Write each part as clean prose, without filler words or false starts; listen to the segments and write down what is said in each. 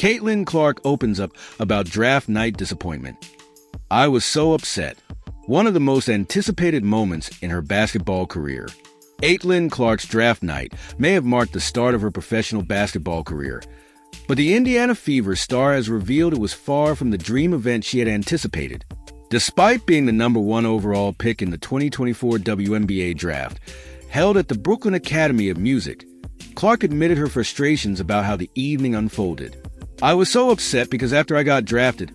Caitlyn Clark opens up about draft night disappointment. I was so upset. One of the most anticipated moments in her basketball career. Caitlyn Clark's draft night may have marked the start of her professional basketball career, but the Indiana Fever star has revealed it was far from the dream event she had anticipated. Despite being the number 1 overall pick in the 2024 WNBA draft, held at the Brooklyn Academy of Music, Clark admitted her frustrations about how the evening unfolded. I was so upset because after I got drafted,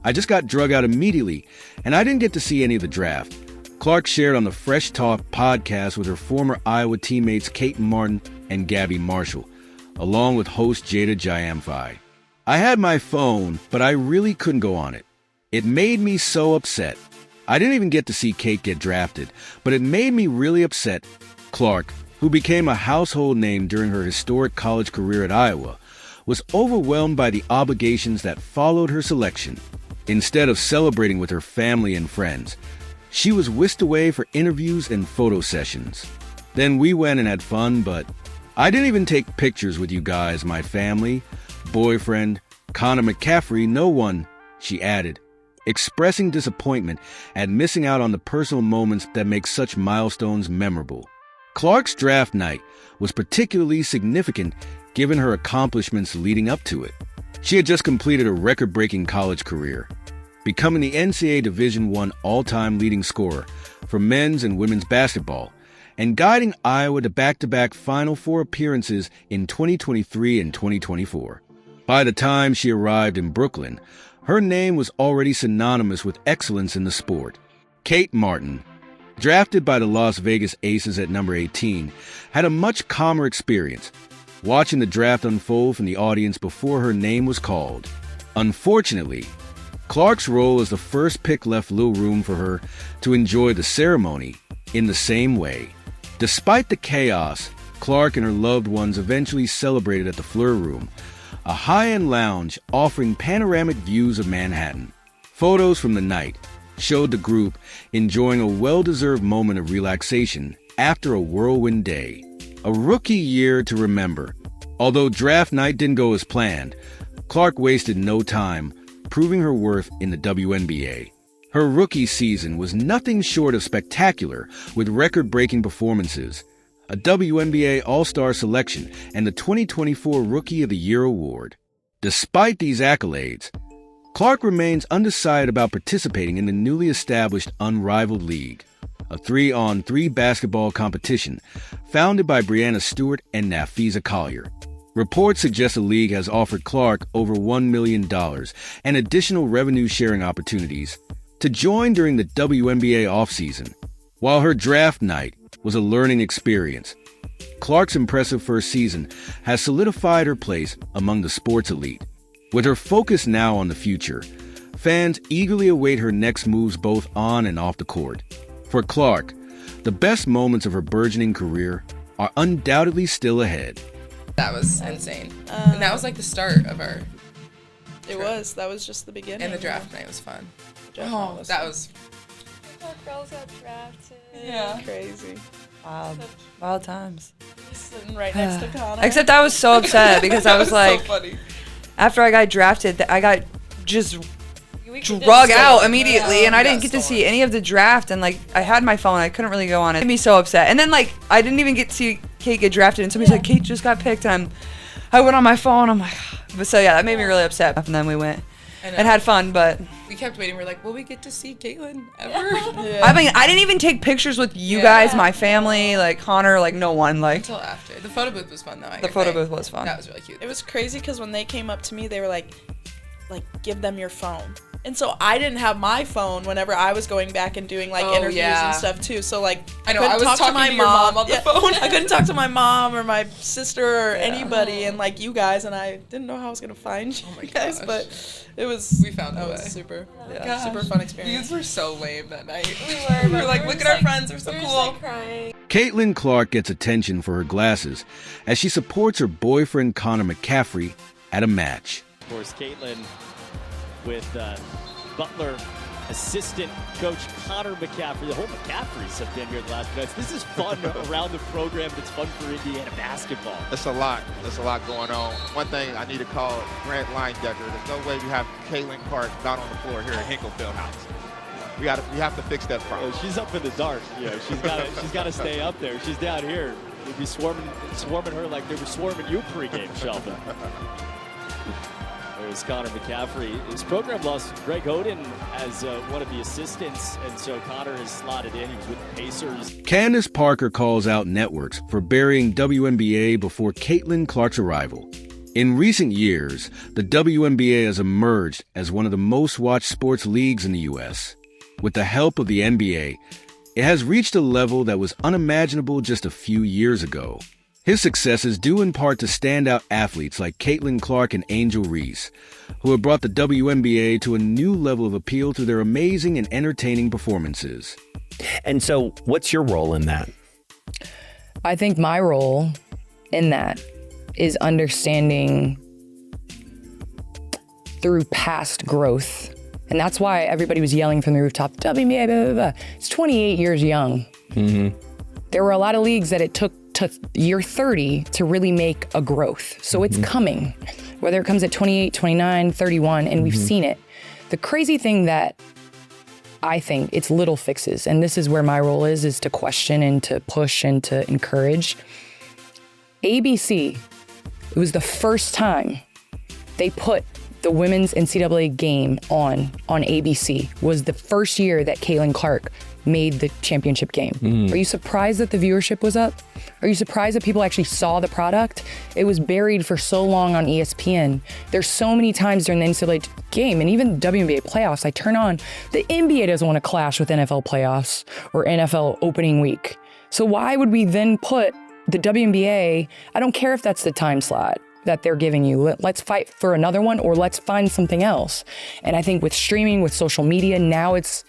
I just got drug out immediately, and I didn't get to see any of the draft. Clark shared on the Fresh Talk podcast with her former Iowa teammates Caitlyn Martin and Gabby Marshall, along with host Jada Jayamfi. I had my phone, but I really couldn't go on it. It made me so upset. I didn't even get to see Kate get drafted, but it made me really upset. Clark, who became a household name during her historic college career at Iowa, was overwhelmed by the obligations that followed her selection. Instead of celebrating with her family and friends, she was whisked away for interviews and photo sessions. Then we went and had fun, but I didn't even take pictures with you guys, my family, boyfriend, Connor McCaffrey, no one, she added, expressing disappointment at missing out on the personal moments that make such milestones memorable. Clark's draft night was particularly significant given her accomplishments leading up to it. She had just completed a record-breaking college career, becoming the NCAA Division I all-time leading scorer for men's and women's basketball, and guiding Iowa to back-to-back Final Four appearances in 2023 and 2024. By the time she arrived in Brooklyn, her name was already synonymous with excellence in the sport. Kate Martin, drafted by the Las Vegas Aces at number 18, had a much calmer experience, watching the draft unfold from the audience before her name was called. Unfortunately, Clark's role as the first pick left little room for her to enjoy the ceremony in the same way. Despite the chaos, Clark and her loved ones eventually celebrated at the Fleur Room, a high-end lounge offering panoramic views of Manhattan. Photos from the night showed the group enjoying a well-deserved moment of relaxation after a whirlwind day. A rookie year to remember. Although draft night didn't go as planned, Clark wasted no time proving her worth in the WNBA. Her rookie season was nothing short of spectacular, with record-breaking performances, a WNBA All-Star selection, and the 2024 Rookie of the Year award. Despite these accolades, Clark remains undecided about participating in the newly established Unrivaled League, a 3-on-3 basketball competition founded by Breanna Stewart and Nafisa Collier. Reports suggest the league has offered Clark over $1 million and additional revenue-sharing opportunities to join during the WNBA offseason. While her draft night was a learning experience, Clark's impressive first season has solidified her place among the sports elite. With her focus now on the future, fans eagerly await her next moves both on and off the court. For Clark, the best moments of her burgeoning career are undoubtedly still ahead. That was insane. And that was like the start of our It was. That was just the beginning. And the draft night was fun. That was Girls got drafted. Yeah. crazy. Wild times. Sitting right next to Connor. Except I was so upset because I was like, so funny. after I got drafted, I got just drug out immediately, and I didn't get to see any of the draft. And like, I had my phone, I couldn't really go on it. It made me so upset. And then like, I didn't even get to see Kate get drafted, and somebody's like, Kate just got picked, and I went on my phone. I'm like, but so yeah, that made me really upset. And then we went and had fun, but we kept waiting. We're like, will we get to see Caitlyn ever? Yeah. I mean, I didn't even take pictures with you guys, my family, like Connor, like no one, like. Until after. The photo booth was fun though. The photo booth was fun. That was really cute. It was crazy because when they came up to me, they were like, give them your phone. And so I didn't have my phone whenever I was going back and doing like interviews and stuff too. So like I know I was talking to your mom on the phone. I couldn't talk to my mom or my sister or anybody, and like you guys, and I didn't know how I was gonna find you guys, but it was. We found a way. Super, Gosh. super fun experience. These were so lame that night. We were like, look at our friends, they're so cool. Like crying. Caitlyn Clark gets attention for her glasses as she supports her boyfriend Connor McCaffrey at a match. Of course, Caitlyn with Butler assistant coach Connor McCaffrey. The whole McCaffreys have been here the last few nights. This is fun around the program. It's fun for Indiana basketball. It's a lot. There's a lot going on. One thing I need to call Grant Linedecker. There's no way we have Caitlyn Clark not on the floor here at Hinkle Fieldhouse. We have to fix that problem. She's up in the dark. She's got to stay up there. She's down here. We'd be swarming her like they were swarming you pregame, Sheldon. There's Connor McCaffrey. His program lost Greg Oden as one of the assistants, and so Connor has slotted in. He was with the Pacers. Candace Parker calls out networks for burying WNBA before Caitlyn Clark's arrival. In recent years, the WNBA has emerged as one of the most watched sports leagues in the U.S. With the help of the NBA, it has reached a level that was unimaginable just a few years ago. His success is due in part to standout athletes like Caitlyn Clark and Angel Reese, who have brought the WNBA to a new level of appeal through their amazing and entertaining performances. And so, what's your role in that? I think my role in that is understanding through past growth. And that's why everybody was yelling from the rooftop, WNBA, blah, blah, blah. It's 28 years young. Mm-hmm. There were a lot of leagues that it took to year 30 to really make a growth. So it's coming, whether it comes at 28, 29, 31, and we've seen it. The crazy thing that I think it's little fixes, and this is where my role is to question and to push and to encourage. ABC, it was the first time they put the women's NCAA game on ABC. Was the first year that Caitlyn Clark made the championship game. Are you surprised that the viewership was up? Are you surprised that people actually saw the product? It was buried for so long on ESPN. There's so many times during the NCAA game and even the WNBA playoffs, I turn on, the NBA doesn't want to clash with NFL playoffs or NFL opening week. So why would we then put the WNBA, I don't care if that's the time slot that they're giving you. Let's fight for another one or let's find something else. And I think with streaming, with social media, now it's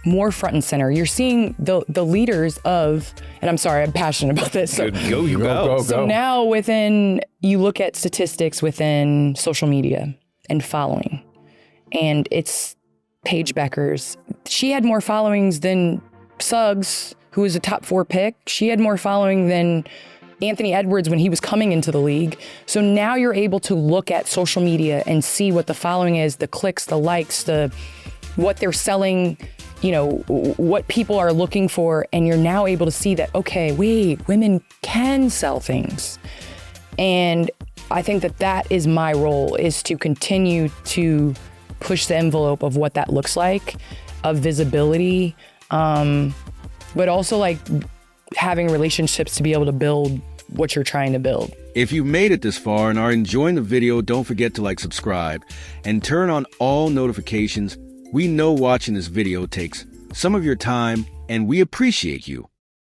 more front and center. You're seeing the leaders of, and I'm sorry, I'm passionate about this. So, Go. So now you look at statistics within social media and following, and it's Paige Beckers. She had more followings than Suggs, who was a top 4 pick. She had more following than Anthony Edwards when he was coming into the league. So now you're able to look at social media and see what the following is, the clicks, the likes, what they're selling, what people are looking for. And you're now able to see that, okay, wait, women can sell things. And I think that is my role, is to continue to push the envelope of what that looks like, of visibility, but also like having relationships to be able to build what you're trying to build. If you made it this far and are enjoying the video, don't forget to subscribe and turn on all notifications. We know watching this video takes some of your time and we appreciate you.